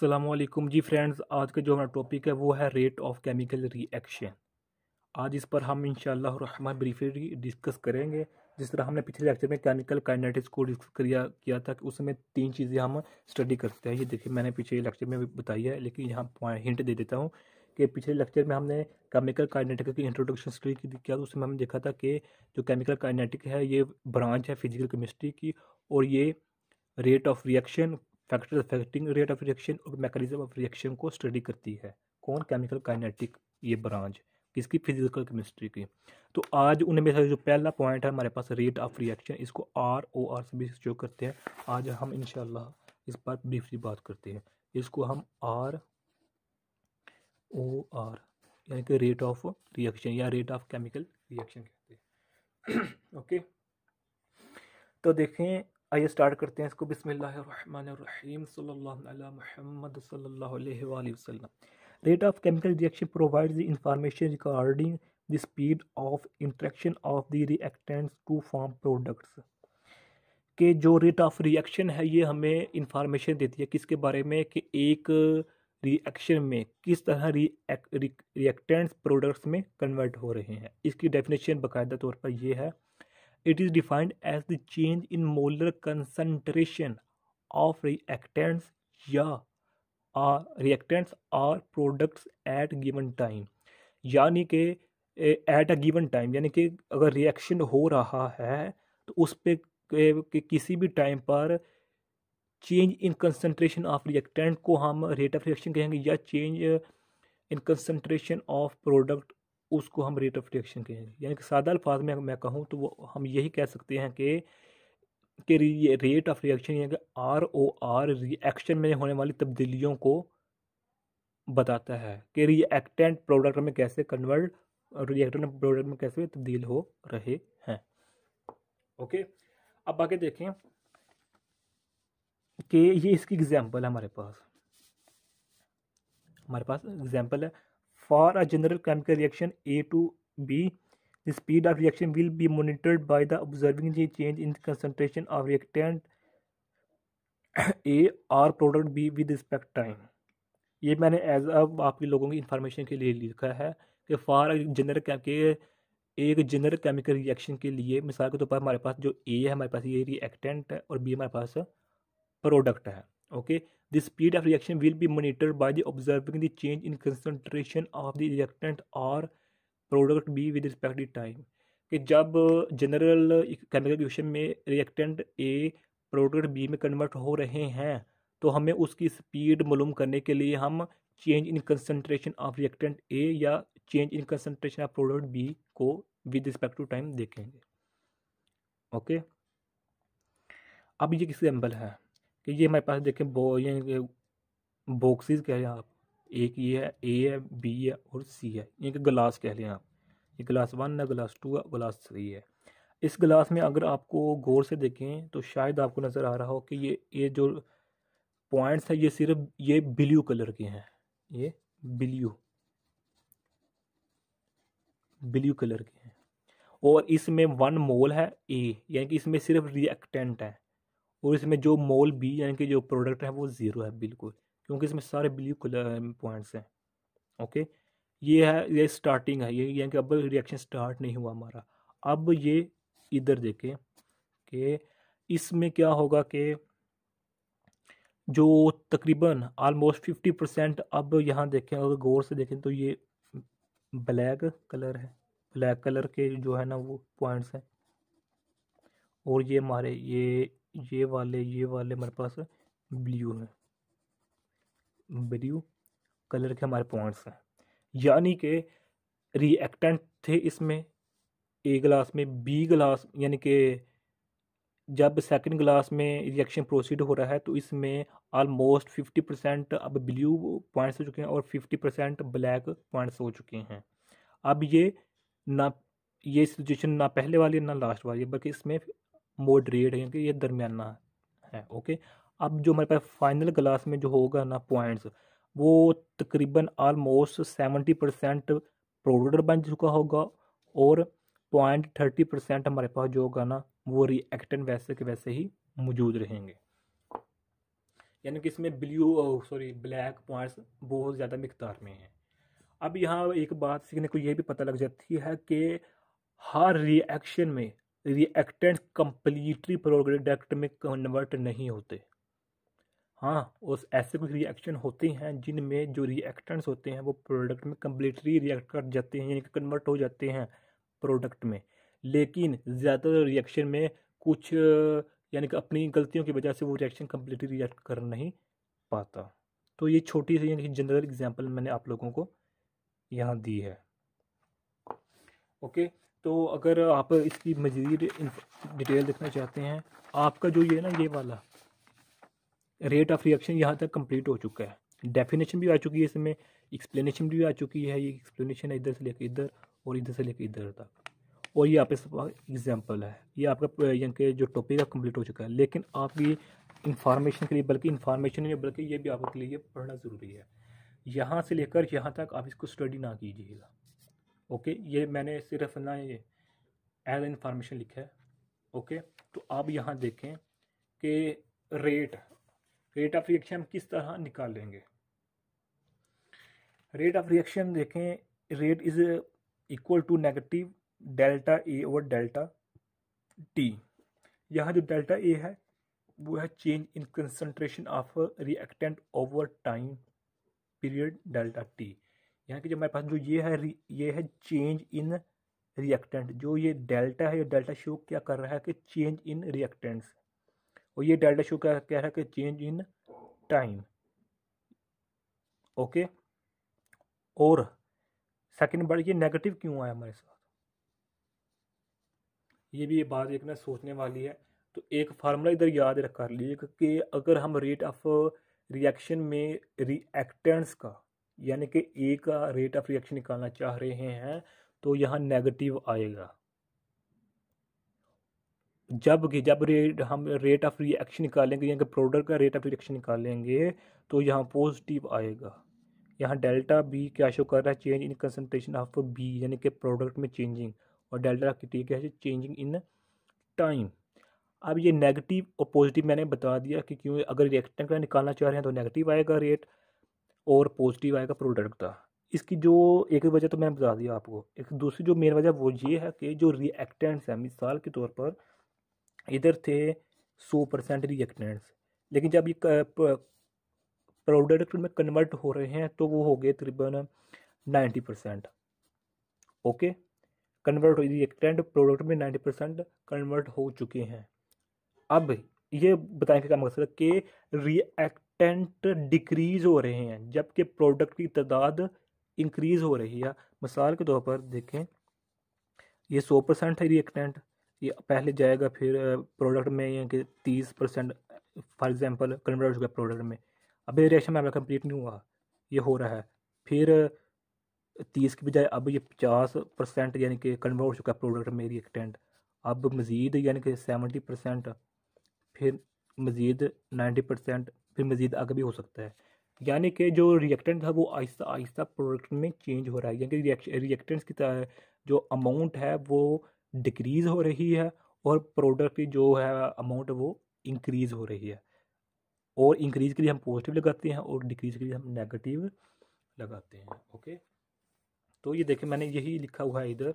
अस्सलामुअलैकुम जी फ्रेंड्स। आज का जो हमारा टॉपिक है वो है रेट ऑफ केमिकल रिएक्शन। आज इस पर हम इंशाअल्लाह रहमान ब्रीफली डिस्कस करेंगे। जिस तरह हमने पिछले लेक्चर में केमिकल काइनेटिक्स को डिस्कस किया था कि उसमें तीन चीज़ें हम स्टडी करते हैं। ये देखिए मैंने पिछले लेक्चर में भी बताई है, लेकिन यहाँ हिंट दे देता हूँ कि पिछले लेक्चर में हमने केमिकल काइनेटिक्स की इंट्रोडक्शन स्टडी किया, तो उसमें हमने देखा था कि जो केमिकल काइनेटिक है ये ब्रांच है फिजिकल केमिस्ट्री की, और ये rate of reaction, factor affecting rate of reaction और मैकेनिज्म ऑफ रिएक्शन को स्टडी करती है। कौन? केमिकल काइनेटिक, ये ब्रांच किसकी? फिजिकल केमिस्ट्री की। तो आज उनमें से जो पहला पॉइंट है हमारे पास रेट ऑफ रिएक्शन, इसको ROR से भी शो करते हैं। आज हम इंशाल्लाह इस पर ब्रीफली बात करते हैं। इसको हम ROR यानी कि रेट ऑफ रिएक्शन या रेट ऑफ केमिकल रिएक्शन कहते हैं। ओके, तो देखें, आइए स्टार्ट करते हैं इसको। बिस्मिल्लाहिर्रहमानिर्रहीम, सल्लल्लाहु अला मुहम्मद सल्लल्लाहु अलैहि वसल्लम। Rate of chemical reaction provides the information regarding the speed of interaction of the reactants to form products. के जो रेट ऑफ रिएक्शन है ये हमें इंफॉर्मेशन देती है किसके बारे में, कि एक रिएक्शन में किस तरह रिएक्टेंट्स प्रोडक्ट्स में कन्वर्ट हो रहे हैं। इसकी डेफिनेशन बाकायदा तौर पर ये है: it is defined as the change in molar concentration of reactants या reactants or products at given time। यानी कि एट अ गिवन टाइम, यानी कि अगर रिएक्शन हो रहा है तो उस पे कि किसी भी टाइम पर change in concentration of reactant को हम रेट ऑफ रिएक्शन कहेंगे, या change in concentration of product उसको हम रेट ऑफ रिएक्शन कहेंगे। यानी कि सादा अल्फाज में मैं कहूँ तो वो हम यही कह सकते हैं कि रेट ऑफ रिएक्शन यानी कि ROR रिएक्शन में होने वाली तब्दीलियों को बताता है कि रिएक्टेंट प्रोडक्ट में कैसे कन्वर्ट, रिएक्टेंट प्रोडक्ट में कैसे तब्दील हो रहे हैं। ओके, अब आगे देखें कि ये इसकी एग्जाम्पल है। हमारे पास एग्जाम्पल है। For a general chemical reaction A to B, the speed of reaction will be monitored by the observing the change in the concentration of reactant A or product B with respect time। ये मैंने as अब आपके लोगों की information के लिए लिखा है कि फॉर एक जनरल केमिकल रिएक्शन के लिए, मिसाल के तौर पर हमारे पास जो A है, हमारे पास ये रिएक्टेंट है, और B हमारे पास प्रोडक्ट है। Okay, the speed of reaction will be monitored by the observing the change in concentration of the reactant or product B with respect to time। कि जब जनरल केमिकल रिएक्शन में reactant A product B में convert हो रहे हैं तो हमें उसकी स्पीड मालूम करने के लिए हम change in concentration of reactant A या change in concentration of product B को विद रिस्पेक्ट टू टाइम देखेंगे। ओके, अब ये किस एग्जाम्पल है कि ये हमारे पास देखें बॉक्सेस कह लें आप। एक ये है, A है, B है और C है। ये गिलास कह लें आप। ये गिलास 1 है, गिलास 2 है, गिलास 3 है। इस गिलास में अगर आपको गौर से देखें तो शायद आपको नज़र आ रहा हो कि ये जो पॉइंट्स है ये सिर्फ ये ब्लू कलर के हैं। ये ब्लू कलर के हैं, और इसमें 1 मोल है A, यानी कि इसमें सिर्फ रिएक्टेंट है, और इसमें जो मोल B यानी कि जो प्रोडक्ट है वो 0 है बिल्कुल, क्योंकि इसमें सारे ब्लू कलर पॉइंट्स हैं। ओके, ये स्टार्टिंग है, ये यानी कि अब रिएक्शन स्टार्ट नहीं हुआ हमारा। अब ये इधर देखें कि इसमें क्या होगा कि जो तकरीबन ऑलमोस्ट 50%, अब यहाँ देखें अगर गौर से देखें तो ये ब्लैक कलर है, ब्लैक कलर के जो है ना वो पॉइंट्स हैं, और ये हमारे ये वाले हमारे पास ब्लू है, ब्लू कलर के हमारे पॉइंट्स हैं। यानी कि रिएक्टेंट थे इसमें A गिलास में, B गिलास, यानी कि जब सेकंड गिलास में रिएक्शन प्रोसीड हो रहा है तो इसमें ऑलमोस्ट 50% अब ब्लू पॉइंट्स हो चुके हैं और 50% ब्लैक पॉइंट्स हो चुके हैं। अब ये सिचुएशन ना पहले वाली ना लास्ट वाली, बल्कि इसमें मॉडरेट है, क्योंकि ये दरमियाना है। ओके, अब जो हमारे पास फाइनल गिलास में जो होगा ना पॉइंट्स, वो तकरीबन ऑलमोस्ट 70% प्रोडक्ट बन चुका होगा, और 30% हमारे पास जो होगा ना वो रिएक्टेंट वैसे के वैसे ही मौजूद रहेंगे। यानी कि इसमें ब्लैक पॉइंट्स बहुत ज़्यादा मिकदार में हैं। अब यहाँ एक बात सीखने को ये भी पता लग जाती है कि हर रिएक्शन में रिएक्टेंट कंप्लीटली प्रोडक्ट में कन्वर्ट नहीं होते। हाँ, उस ऐसे कुछ रिएक्शन होते हैं जिनमें जो रिएक्टेंट्स होते हैं वो प्रोडक्ट में कम्प्लीटली रिएक्ट कर जाते हैं, यानी कि कन्वर्ट हो जाते हैं प्रोडक्ट में। लेकिन ज़्यादातर रिएक्शन में कुछ यानी कि अपनी गलतियों की वजह से वो रिएक्शन कम्प्लीटली रिएक्ट कर नहीं पाता। तो ये छोटी सी यानी कि जनरल एग्जांपल मैंने आप लोगों को यहाँ दी है। ओके, तो अगर आप इसकी मज़ीद डिटेल देखना चाहते हैं, आपका जो ये ना ये वाला रेट ऑफ रिएक्शन यहाँ तक कंप्लीट हो चुका है। डेफिनेशन भी आ चुकी है, इसमें एक्सप्लेनेशन भी आ चुकी है। ये एक्सप्लेनेशन है इधर से लेकर इधर और इधर से लेकर इधर तक, और ये आप एग्जांपल है। ये आपका यानी कि जो टॉपिक है कंप्लीट हो चुका है। लेकिन आपकी इंफॉर्मेशन के लिए, बल्कि इंफॉर्मेशन नहीं बल्कि ये भी आपके लिए पढ़ना ज़रूरी है। यहाँ से लेकर यहाँ तक आप इसको स्टडी ना कीजिएगा। ओके, ये मैंने सिर्फ ना ये एज इंफॉर्मेशन लिखा है। ओके, तो आप यहाँ देखें कि रेट ऑफ रिएक्शन हम किस तरह निकालेंगे। रेट ऑफ रिएक्शन देखें, rate is equal to negative delta A और डेल्टा टी। यहाँ जो डेल्टा ए है वो है change in concentration of reactant over time period delta T. यहाँ की जो हमारे पास जो ये है चेंज इन रिएक्टेंट। जो ये डेल्टा है, ये डेल्टा शो क्या कर रहा है कि चेंज इन रिएक्टेंट्स, और ये डेल्टा शो क्या कह रहा है कि चेंज इन टाइम। ओके, और सेकंड बार ये नेगेटिव क्यों आया हमारे साथ, ये भी ये बात एक ना सोचने वाली है। तो एक फार्मूला इधर याद कर लीजिए कि अगर हम रेट ऑफ रिएक्शन में रिएक्टेंट्स का यानी कि ए का रेट ऑफ रिएक्शन निकालना चाह रहे हैं तो यहाँ नेगेटिव आएगा। जब हम रेट ऑफ रिएक्शन निकालेंगे यानी कि प्रोडक्ट का रेट ऑफ रिएक्शन निकालेंगे तो यहाँ पॉजिटिव आएगा। यहाँ डेल्टा बी क्या शो कर रहा है, change in concentration of B यानी कि प्रोडक्ट में चेंजिंग, और डेल्टा की क्या है, चेंजिंग इन टाइम। अब ये नेगेटिव और पॉजिटिव मैंने बता दिया कि क्यों। अगर रिएक्टेंट का निकालना चाह रहे हैं तो नेगेटिव आएगा रेट और पॉजिटिव आएगा प्रोडक्ट का। इसकी जो एक वजह तो मैंने बता दिया आपको। एक दूसरी जो मेन वजह वो ये है कि जो रिएक्टेंट्स हैं, मिसाल के तौर पर इधर थे 100% रिएक्टेंट्स, लेकिन जब ये प्रोडक्ट में कन्वर्ट हो रहे हैं तो वो हो गए तकरीबन 90%। ओके, कन्वर्ट हो रिएक्टेंट प्रोडक्ट में 90% कन्वर्ट हो चुके हैं। अब ये बताएं कि क्या मकसद है कि रिएक्टेंट डिक्रीज हो रहे हैं जबकि प्रोडक्ट की तादाद इंक्रीज हो रही है। मिसाल के तौर पर देखें, ये 100% है रिएक्टेंट, ये पहले जाएगा फिर प्रोडक्ट में ये कि 30% फॉर एग्जांपल कन्वर्ट हो गया प्रोडक्ट में। अब ये रिएक्शन में कंप्लीट नहीं हुआ, ये हो रहा है, फिर 30 की बजाय अब ये 50% यानी कि कन्वर्ट हो चुका प्रोडक्ट में रिएक्टेंट। अब मज़ीद यानी कि 70%, फिर मज़ीद 90%, फिर मज़ीद आगे भी हो सकता है। यानी कि जो रिएक्टेंट था वो आहिस्ता आहिस्ता प्रोडक्ट में चेंज हो रहा है, यानी कि रिएक्टेंट्स की जो अमाउंट है वो डिक्रीज़ हो रही है और प्रोडक्ट की जो है अमाउंट वो इंक्रीज़ हो रही है। और इंक्रीज़ के लिए हम पॉजिटिव लगाते हैं और डिक्रीज़ के लिए हम नेगेटिव लगाते हैं। ओके, तो ये देखें मैंने यही लिखा हुआ है इधर,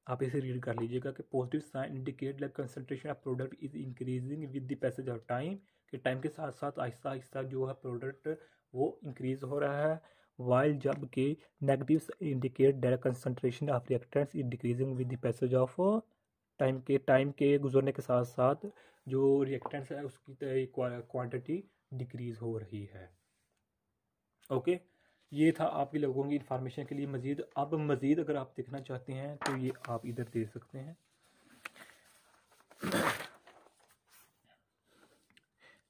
आप इसे रीड कर लीजिएगा कि positive sign indicate that concentration of product is increasing with the passage of time, कि टाइम के साथ साथ आहिस्ता आहिस्ता जो है प्रोडक्ट वो इंक्रीज हो रहा है। वाइल जबकि negative indicate that concentration of reactants is decreasing with the passage of time के गुजरने के साथ साथ जो रिएक्टेंट्स है उसकी क्वांटिटी डिक्रीज हो रही है। ओके, ये था आपके लोगों की इंफॉर्मेशन के लिए। मज़ीद अब मज़ीद अगर आप देखना चाहते हैं तो ये आप इधर देख सकते हैं।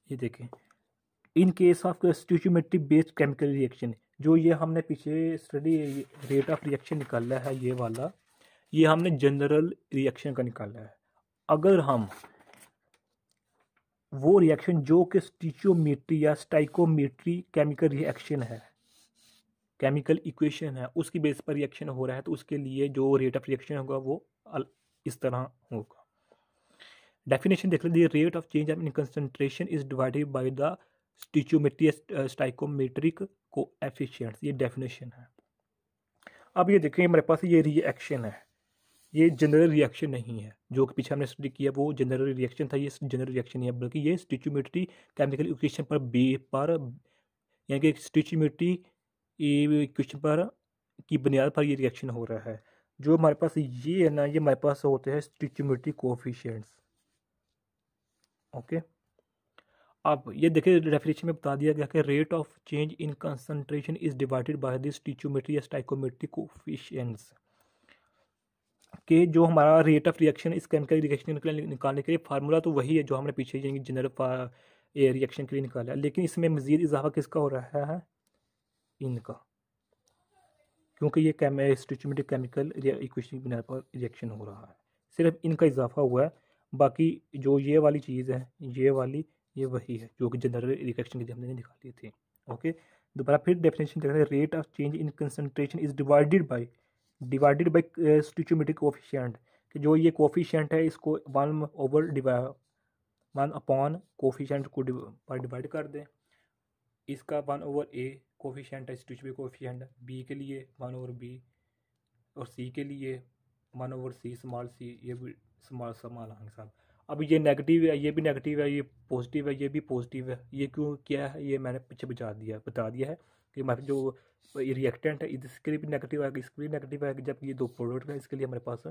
ये देखें, in case of stoichiometry based chemical reaction, जो ये हमने पीछे स्टडी रेट ऑफ रिएक्शन निकाला है, ये वाला ये हमने जनरल रिएक्शन का निकाला है। अगर हम वो रिएक्शन जो कि स्टोइचियोमेट्री या स्टाइकोमेट्री केमिकल रिएक्शन है, केमिकल इक्वेशन है, उसकी बेस पर रिएक्शन हो रहा है तो उसके लिए जो रेट ऑफ रिएक्शन होगा वो इस तरह होगा। डेफिनेशन देख लीजिए, rate of change in concentration is divided by the stoichiometry stoichiometric coefficients, ये डेफिनेशन है। अब ये देखें हमारे पास ये रिएक्शन है, ये जनरल रिएक्शन नहीं है। जो कि पीछे हमने स्टडी किया वो जनरल रिएक्शन था, ये जनरल रिएक्शन नहीं है, बल्कि ये स्टिचोमेट्री केमिकल इक्वेशन पर यानी कि स्टिचोमेट्री इक्वेशन पर की बुनियाद पर ये रिएक्शन हो रहा है। जो हमारे पास ये है ना, ये हमारे पास होते हैं स्टिचोमेट्री कोएफिशिएंट्स। ओके, अब ये देखिए डेफिनेशन में बता दिया गया कि rate of change in concentration is divided by the stoichiometry या स्टाइकोमेट्री कोएफिशिएंट्स, कि जो हमारा रेट ऑफ रिएक्शन इस केमिकल रिएक्शन निकालने के लिए फार्मूला तो वही है जो हमने पीछे जनरल रिएक्शन के लिए निकाला, लेकिन इसमें मज़ीद इजाफा किसका हो रहा है, इनका, क्योंकि ये स्टिचोमेट्रिक केमिकल इक्वेशन की बुनियाद पर रिएक्शन हो रहा है, सिर्फ इनका इजाफा हुआ है। बाकी जो ये वाली चीज़ है, ये वाली, ये वही है जो कि जनरल रिएक्शन के हमने निकाली थी। ओके, दोबारा फिर डेफिनेशन देख रहे हैं, rate of change in concentration is divided by stoichiometric coefficient, कि जो ये कोएफिशिएंट है इसको 1/1 कोएफिशिएंट को डिवाइड कर दें। इसका 1/a कोएफिशिएंट है, स्टिचोमेट्रिक कोएफिशिएंट बी के लिए 1/b, और सी के लिए 1/c स्मॉल सी, ये भी स्मॉल आएंगे साहब। अब ये नेगेटिव है, ये भी नेगेटिव है, ये पॉजिटिव है, ये भी पॉजिटिव है। ये क्यों क्या है, ये मैंने पीछे बता दिया है कि हमारे जो रिएक्टेंट है इसके लिए भी नेगेटिव आएगा, इसके लिए नेगेटिव आएगा, जब ये दो प्रोडक्ट है इसके लिए हमारे पास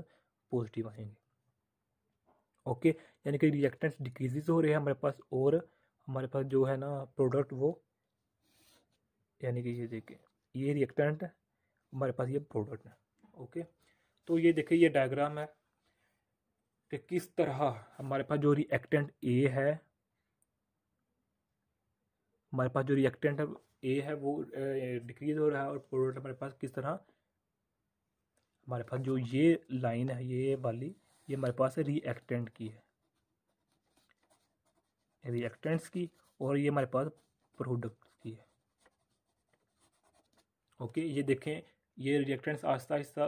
पॉजिटिव आएंगे। ओके, यानी कि रिएक्टेंट्स डिक्रीजेज हो रहे हैं हमारे पास, और हमारे पास जो है ना प्रोडक्ट वो, यानी कि ये देखिए ये रिएक्टेंट है हमारे पास, ये प्रोडक्ट है। ओके, तो ये देखिए ये डायग्राम है कि किस तरह हमारे पास जो रिएक्टेंट ए है, हमारे पास जो रिएक्टेंट है ए है वो डिक्रीज हो रहा है, और प्रोडक्ट हमारे पास किस तरह, हमारे पास जो ये लाइन है ये वाली, ये हमारे पास रिएक्टेंट की है, रिएक्टेंट्स की, और ये हमारे पास प्रोडक्ट की है। ओके, ये देखें ये reactants Aahista Aahista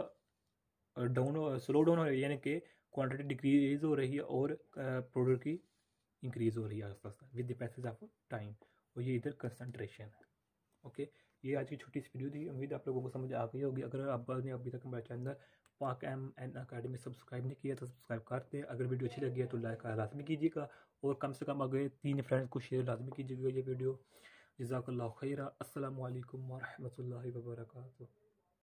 slow down हो रही है, यानी कि क्वांटिटी डिक्रीज हो रही है और प्रोडक्ट की इंक्रीज हो रही है Aahista Aahista with the passage of time, और ये इधर कंसंट्रेशन है। ओके, ये आज की छोटी सी वीडियो थी, उम्मीद आप लोगों को समझ आ गई होगी। अगर आपने अभी तक मेरा चैनल पाक एम अकेडमी सब्सक्राइब नहीं किया तो सब्सक्राइब करते हैं। अगर वीडियो अच्छी लगी है तो लाइक लाजमी कीजिएगा, और कम से कम अगर 3 फ्रेंड्स को शेयर लाजमी कीजिएगा ये वीडियो। जज़ाकल्लाहु खैरा। अस्सलामु अलैकुम व रहमतुल्लाहि व बरकातुहू।